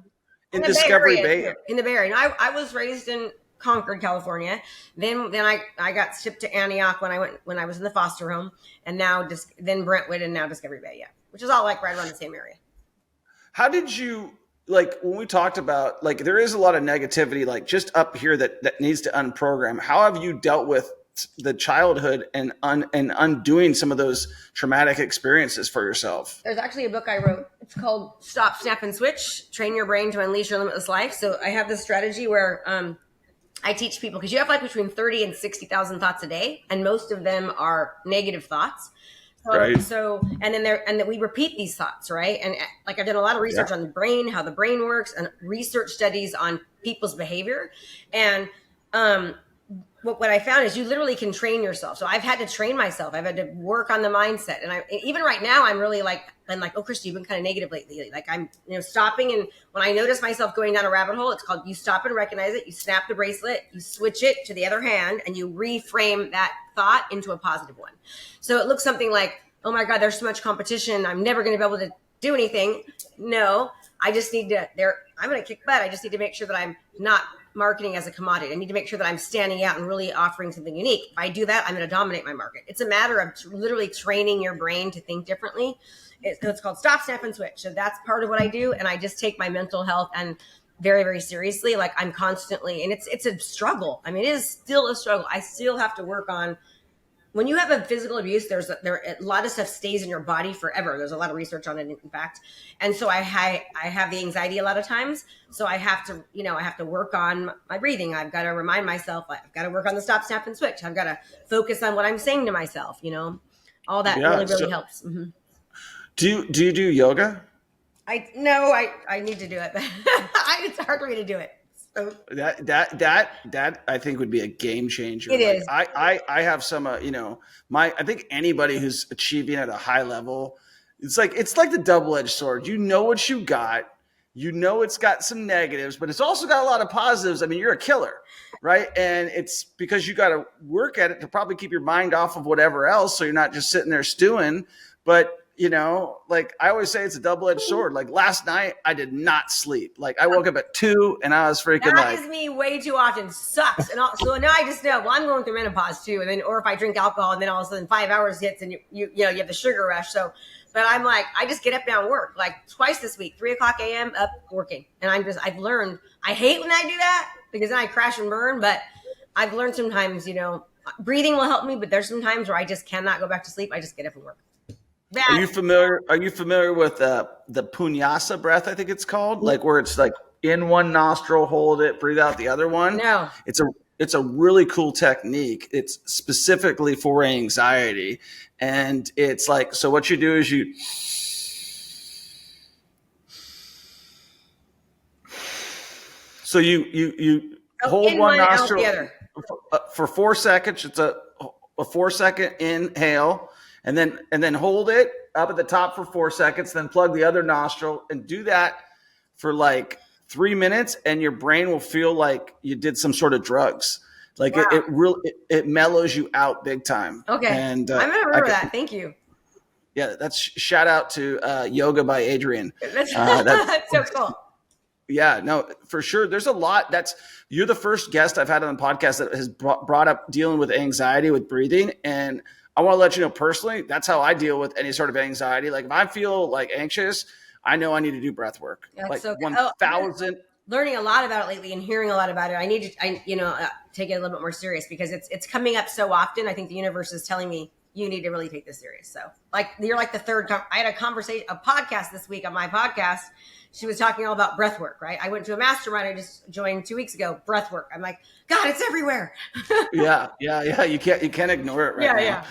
In Discovery Bay. In the Bay Area. And I was raised in Concord, California. Then I got shipped to Antioch when I was in the foster home, and now then Brentwood, and now Discovery Bay, yeah, which is all right around the same area. How did you, when we talked about, there is a lot of negativity, just up here that needs to unprogram. How have you dealt with the childhood and undoing some of those traumatic experiences for yourself? There's actually a book I wrote. It's called Stop, Snap, and Switch: Train Your Brain to Unleash Your Limitless Life. So I have this strategy where I teach people, because you have between 30 and 60,000 thoughts a day, and most of them are negative thoughts. Right. So, and then we repeat these thoughts, right? And I've done a lot of research on the brain, how the brain works, and research studies on people's behavior. And what I found is you literally can train yourself. So I've had to train myself. I've had to work on the mindset. And even right now, I'm really I'm like, oh, Krista, you've been kind of negative lately. Like, I'm, stopping. And when I notice myself going down a rabbit hole, it's called, you stop and recognize it. You snap the bracelet, you switch it to the other hand, and you reframe that thought into a positive one. So it looks something like, oh my God, there's so much competition. I'm never going to be able to do anything. No, I just need to, I'm going to kick butt. I just need to make sure that I'm not marketing as a commodity. I need to make sure that I'm standing out and really offering something unique. If I do that, I'm going to dominate my market. It's a matter of literally training your brain to think differently. It's called Stop, Snap, and Switch. So that's part of what I do. And I just take my mental health and very, very seriously. I'm constantly, and it's a struggle. I mean, it is still a struggle. I still have to work on, when you have a physical abuse, a lot of stuff stays in your body forever. There's a lot of research on it, in fact. And so I have the anxiety a lot of times. So I have to work on my breathing. I've got to remind myself, I've got to work on the stop, snap, and switch. I've got to focus on what I'm saying to myself, all that really helps. Mm-hmm. Do you do yoga? I need to do it. It's hard for me to do it. So. That I think would be a game changer. It is. I have some, I think anybody who's achieving at a high level, it's like the double-edged sword. You know what you got, you know it's got some negatives, but it's also got a lot of positives. I mean, you're a killer, right? And it's because you got to work at it to probably keep your mind off of whatever else, so you're not just sitting there stewing. But you know, like I always say, it's a double-edged sword. Like last night, I did not sleep. Like I woke up at 2 and I was freaking That is me way too often. Sucks. And so now I just know, well, I'm going through menopause too. And then, or if I drink alcohol and then all of a sudden 5 hours hits and you have the sugar rush. So, but I'm like, I just get up now and work like twice this week, 3:00 a.m. up working. And I've learned, I hate when I do that because then I crash and burn. But I've learned sometimes, breathing will help me, but there's some times where I just cannot go back to sleep. I just get up and work. Bad. Are you familiar with the punyasa breath? I think it's called, like where it's like in one nostril, hold it, breathe out the other one. No. It's a really cool technique. It's specifically for anxiety, and it's like, so what you do is you hold one nostril for 4 seconds. It's a 4-second inhale. And then hold it up at the top for 4 seconds, then plug the other nostril and do that for like 3 minutes, and your brain will feel like you did some sort of drugs. Like wow. it mellows you out big time. Okay. And I'm going to remember that. Thank you. Yeah. That's shout out to Yoga by Adrian. That's so cool. Yeah, no, for sure. There's a lot you're the first guest I've had on the podcast that has brought up dealing with anxiety with breathing. And I want to let you know personally, that's how I deal with any sort of anxiety. Like if I feel like anxious, I know I need to do breath work. That's like so 1,000. Learning a lot about it lately and hearing a lot about it. I need to, take it a little bit more serious because it's coming up so often. I think the universe is telling me you need to really take this serious. So like, you're like the third, I had a podcast this week on my podcast. She was talking all about breath work, right? I went to a mastermind I just joined 2 weeks ago, breath work. I'm like, God, it's everywhere. Yeah. You can't ignore it right now. Yeah.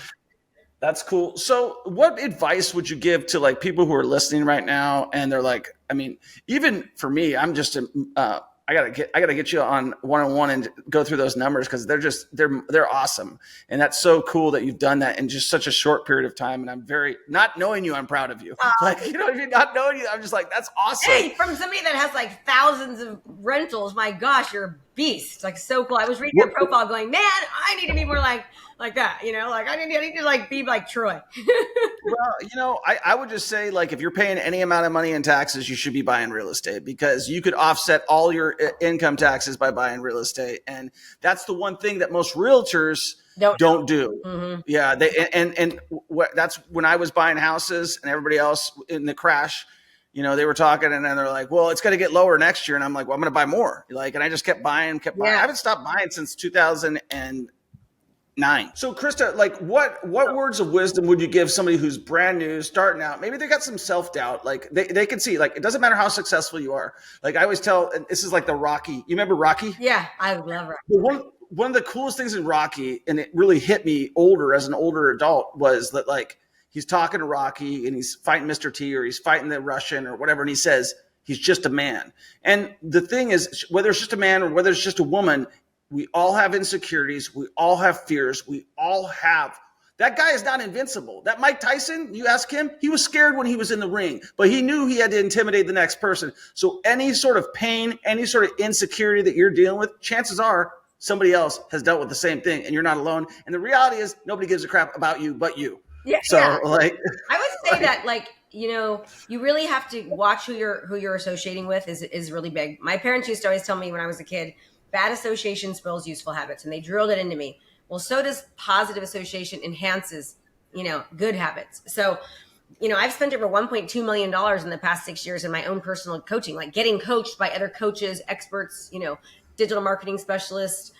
That's cool. So what advice would you give to like people who are listening right now? And they're like, I mean, even for me, I'm just, I gotta get you on one-on-one and go through those numbers because they're awesome. And that's so cool that you've done that in just such a short period of time. And I'm not knowing you, I'm proud of you. Like, if you're not knowing you, I'm just like, that's awesome. Hey, from somebody that has like thousands of rentals, my gosh, you're a beast. Like so cool. I was reading your profile going, man, I need to be more like that, like I need to like be like Troy. Well, I would just say like, if you're paying any amount of money in taxes, you should be buying real estate because you could offset all your income taxes by buying real estate. And that's the one thing that most realtors don't do. Mm-hmm. Yeah. That's when I was buying houses and everybody else in the crash, they were talking and then they're like, well, it's going to get lower next year. And I'm like, well, I'm going to buy more. And I just kept buying. Yeah. I haven't stopped buying since 2009. So Krista, like what words of wisdom would you give somebody who's brand new, starting out? Maybe they got some self-doubt. Like they can see, like, it doesn't matter how successful you are. Like I always tell, and this is like the Rocky. You remember Rocky? Yeah, I love Rocky. One of the coolest things in Rocky, and it really hit me as an older adult, was that like he's talking to Rocky and he's fighting Mr. T or he's fighting the Russian or whatever. And he says, he's just a man. And the thing is, whether it's just a man or whether it's just a woman, we all have insecurities. We all have fears. That guy is not invincible. That Mike Tyson, you ask him, he was scared when he was in the ring, but he knew he had to intimidate the next person. So any sort of pain, any sort of insecurity that you're dealing with, chances are somebody else has dealt with the same thing and you're not alone. And the reality is nobody gives a crap about you but you. Yeah. So like I would say that like, you really have to watch who you're associating with is really big. My parents used to always tell me when I was a kid, bad association spoils useful habits, and they drilled it into me. Well, so does positive association enhances, good habits. So, I've spent over $1.2 million in the past 6 years in my own personal coaching, like getting coached by other coaches, experts, digital marketing specialists,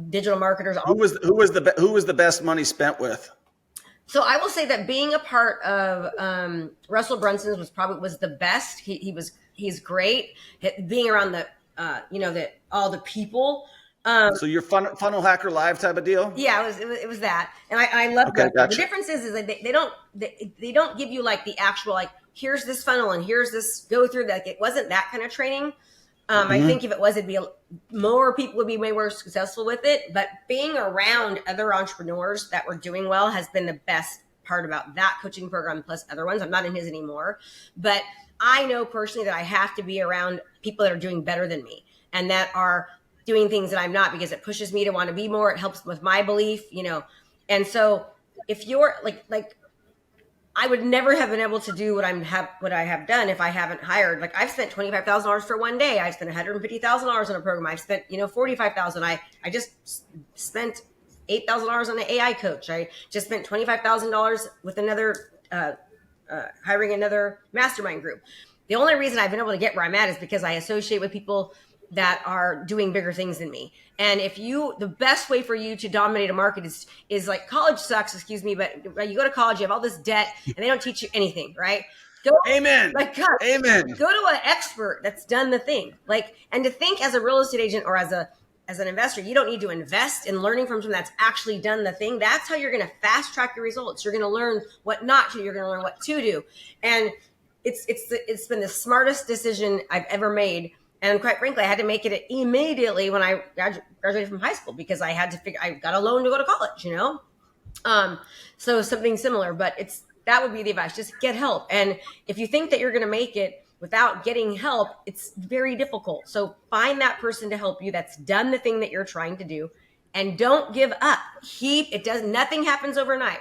digital marketers. Who was the best money spent with? So I will say that being a part of Russell Brunson's was the best. He's great. Being around all the people. So your funnel hacker live type of deal? Yeah, it was that, and I love that. Gotcha. The difference is that they don't give you like the actual like here's this funnel and here's this go through that. It wasn't that kind of training. I think if it was, it'd be more people would be way more successful with it. But being around other entrepreneurs that were doing well has been the best part about that coaching program plus other ones. I'm not in his anymore, but I know personally that I have to be around people that are doing better than me and that are doing things that I'm not, because it pushes me to want to be more. It helps with my belief, And so if you're like I would never have been able to do what I have done if I haven't hired. Like, I've spent $25,000 for one day. I've spent $150,000 on a program. I've spent, $45,000. I just spent $8,000 on an AI coach. I just spent $25,000 with another, hiring another mastermind group. The only reason I've been able to get where I'm at is because I associate with people that are doing bigger things than me. And the best way for you to dominate a market is like, college sucks, excuse me, but you go to college, you have all this debt and they don't teach you anything, right? Amen. God, amen. Go to an expert that's done the thing. And to think as a real estate agent or as an investor, you don't need to invest in learning from someone that's actually done the thing. That's how you're going to fast track your results. You're going to learn what not to do. You're going to learn what to do. And it's been the smartest decision I've ever made. And quite frankly, I had to make it immediately when I graduated from high school, because I had to I got a loan to go to college, So something similar, but that would be the advice. Just get help. And if you think that you're going to make it without getting help, it's very difficult. So find that person to help you that's done the thing that you're trying to do, and don't give up. Nothing happens overnight.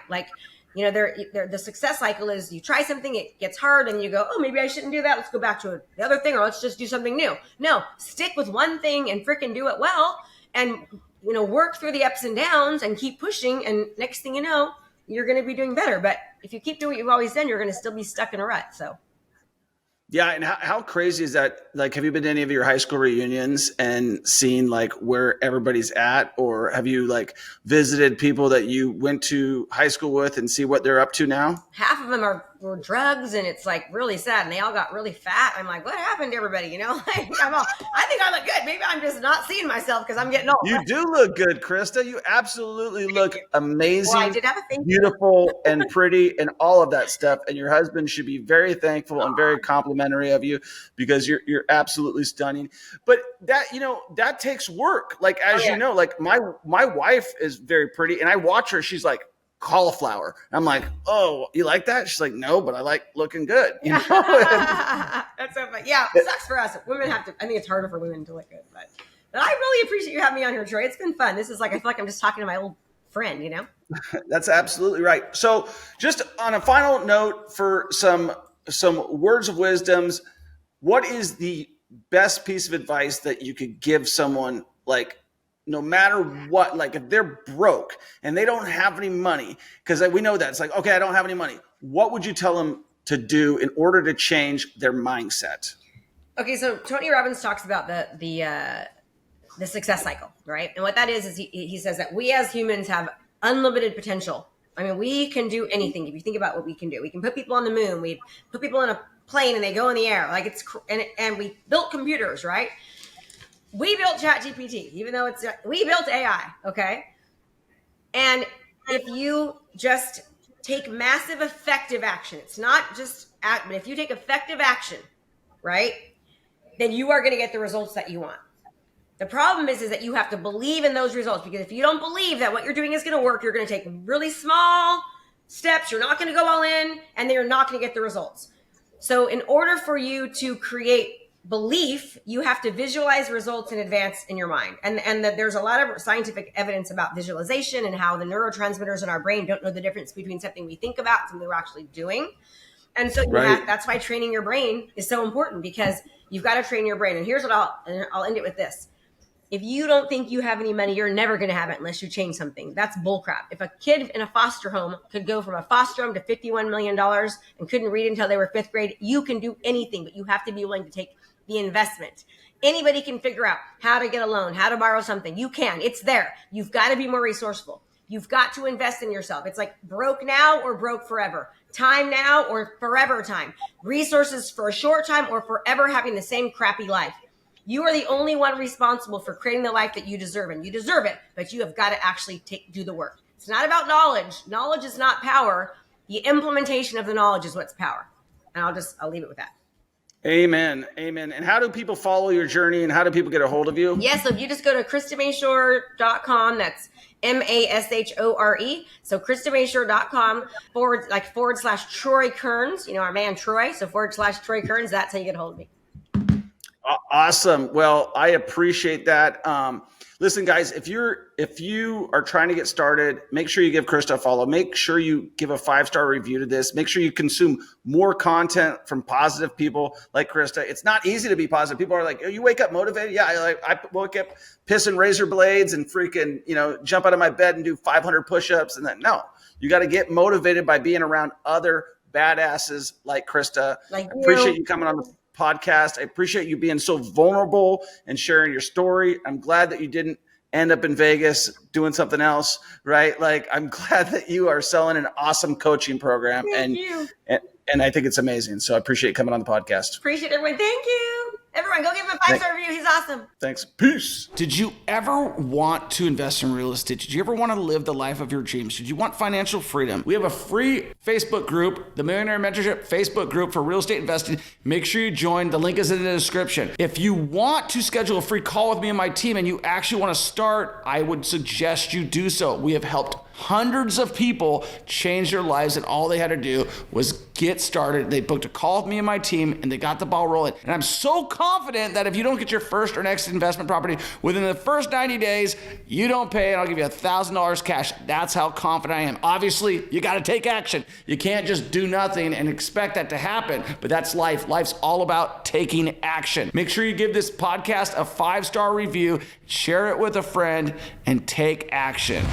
The success cycle is you try something, it gets hard, and you go, oh, maybe I shouldn't do that. Let's go back to the other thing, or let's just do something new. No, stick with one thing and freaking do it well, and work through the ups and downs and keep pushing. And next thing you know, you're going to be doing better. But if you keep doing what you've always done, you're going to still be stuck in a rut. So. Yeah. And how crazy is that? Like, have you been to any of your high school reunions and seen like where everybody's at? Or have you like visited people that you went to high school with and see what they're up to now? Half of them were drugs, and it's like really sad. And they all got really fat. I'm like, what happened to everybody? I think I look good. Maybe I'm just not seeing myself because I'm getting old. You do look good, Krista. You absolutely look amazing, well, I did have a beautiful and pretty and all of that stuff. And your husband should be very thankful and very complimentary of you, because you're absolutely stunning. But that takes work. Like, as you know, like my wife is very pretty, and I watch her. She's like cauliflower. I'm like, oh, you like that? She's like, no, but I like looking good. That's so funny. Yeah, it sucks for us. Women have to. I think it's harder for women to look good, but I really appreciate you having me on here, Troy. It's been fun. This is like, I feel like I'm just talking to my old friend. That's absolutely right. So, just on a final note, for some words of wisdoms, what is the best piece of advice that you could give someone, like, no matter what, like if they're broke and they don't have any money, because we know that it's like, okay, I don't have any money. What would you tell them to do in order to change their mindset? Okay, so Tony Robbins talks about the success cycle, right? And what that is he says that we as humans have unlimited potential. I mean, we can do anything. If you think about what we can do, we can put people on the moon. We put people in a plane and they go in the air. Like and we built computers, right? We built ChatGPT, even though we built AI, okay? And if you just take massive effective action, it's not just but if you take effective action, right, then you are going to get the results that you want. The problem is that you have to believe in those results, because if you don't believe that what you're doing is going to work, you're going to take really small steps. You're not going to go all in, and then you're not going to get the results. So in order for you to create belief, you have to visualize results in advance in your mind. And that there's a lot of scientific evidence about visualization and how the neurotransmitters in our brain don't know the difference between something we think about and something we're actually doing. And so that's why training your brain is so important, because you've got to train your brain. And here's what I'll end it with this. If you don't think you have any money, you're never going to have it unless you change something. That's bullcrap. If a kid in a foster home could go from a foster home to $51 million and couldn't read until they were fifth grade, you can do anything, but you have to be willing to take the investment. Anybody can figure out how to get a loan, how to borrow something. You can. It's there. You've got to be more resourceful. You've got to invest in yourself. It's like broke now or broke forever. Time now or forever time. Resources for a short time or forever having the same crappy life. You are the only one responsible for creating the life that you deserve, and you deserve it, but you have got to actually do the work. It's not about knowledge. Knowledge is not power. The implementation of the knowledge is what's power. And I'll leave it with that. Amen. Amen. And how do people follow your journey and how do people get a hold of you? Yeah, so if you just go to KristaMashore.com, that's Mashore. So KristaMashore.com forward slash Troy Kearns, our man Troy. So / Troy Kearns, that's how you get a hold of me. Awesome. Well, I appreciate that. Listen, guys, if you are trying to get started, make sure you give Krista a follow. Make sure you give a 5-star review to this. Make sure you consume more content from positive people like Krista. It's not easy to be positive. People are like, oh, you wake up motivated? Yeah, I wake up pissing razor blades and freaking, jump out of my bed and do 500 push-ups. And then, no, you got to get motivated by being around other badasses like Krista. I appreciate you coming on the podcast. I appreciate you being so vulnerable and sharing your story. I'm glad that you didn't end up in Vegas doing something else, right? Like, I'm glad that you are selling an awesome coaching program. Thank you. And I think it's amazing. So I appreciate you coming on the podcast. Appreciate everyone. Thank you. Everyone, go give him a 5-star review. He's awesome. Thanks. Peace. Did you ever want to invest in real estate? Did you ever want to live the life of your dreams? Did you want financial freedom? We have a free Facebook group, the Millionaire Mentorship Facebook group for real estate investing. Make sure you join. The link is in the description. If you want to schedule a free call with me and my team and you actually want to start, I would suggest you do so. We have helped hundreds of people change their lives, and all they had to do was get started. They booked a call with me and my team, and they got the ball rolling. And I'm so confident that if you don't get your first or next investment property within the first 90 days, you don't pay, and I'll give you $1,000 cash. That's how confident I am. Obviously, you got to take action. You can't just do nothing and expect that to happen, but that's life. Life's all about taking action. Make sure you give this podcast a 5-star review, share it with a friend, and take action.